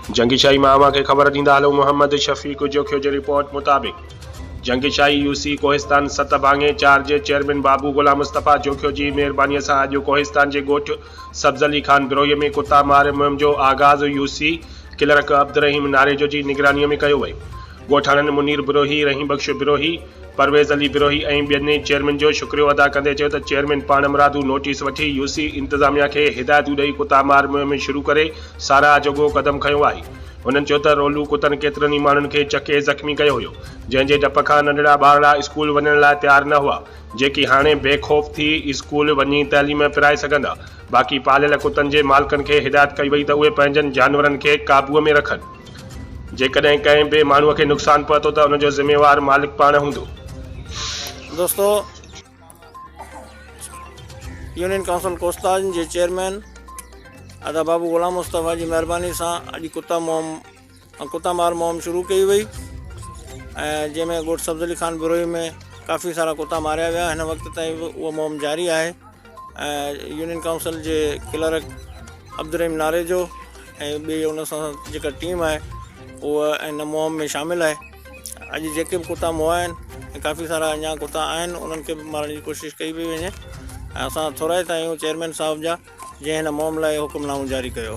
जंगीशाही मामा के खबर दींदा हलो मोहम्मद शफीक जोखियो जी रिपोर्ट मुताबिक जंगीशाही यूसी कोहिस्तान 7 भाङे 4 जे चेयरमैन बाबू गुलाम मुस्तफ़ा जोखियो जी मेहरबानी से अॼु कोहिस्तान के गोठ सब्ज़ अली खान बिरोही में कुत्ता मार मुहिम जो आगाज़ यूसी क्लर्क अब्दुर्रहीम नारेजो जी निगरानी में किया वयो। ॻोठाणनि मुनीर बिरोही, रहीम बख्श बिरोही, परवेज़ अली बिरोही ऐं ॿियनि चेयरमैन जो शुक्रियो अदा कंदे चयो त चेयरमैन पाण मुरादू नोटिस वठी यूसी इंतज़ामिया के हिदायतूं ॾेई कुता मार मुहिम शुरू करे साराह जोॻो क़दम खयो आहे। उन्हनि चयो त रोलू कुतनि केतिरनि ई माण्हुनि खे चके ज़ख़्मी कयो हुयो, जंहिंजे डप खां नंढड़ा ॿारड़ा स्कूल वञण लाइ तयार न हुआ, जेकी हाणे बेखौफ़ थी स्कूल वञी तइलीम पिराए सघंदा। बाक़ी पालियल कुतनि जे मालिकनि खे हिदायत कई वई त उहे पंहिंजनि जानवरनि खे काबूअ में रखनि। जेकॾहिं कंहिं ॿिए माण्हूअ खे नुक़सानु पहुतो त उनजो ज़िम्मेवार मालिक पाण हूंदो। दोस्तों, यूनियन काउंसिल कोस्तान के चेयरमैन अदा बाबू गुलाम मुस्तफ़ा की मेहरबानी से अॼु कुत्ता मार मुहिम शुरू कई वई, जैमें गोठ सब्ज़ अली खान बिरोही में काफ़ी सारा कुत्ता मारिया विया। हिन वक्त ताईं वो मुहिम जारी है। यूनियन काउंसिल के क्लर्क अब्दुर्रहीम नारेजो ऐं ॿी उन सां जेका टीम है वो इन मुहिम में शामिल है। अॼु जेके भी कुत्ता मुआ आहिनि, काफ़ी सारा अञा कुत्ता आहिनि, उन्हनि खे मारण की कोशिश कई पई वञे। असां थोराइता आहियूं चेयरमैन साहब जा, जंहिं हिन मुहिम लाइ हुकुमनामो जारी कयो।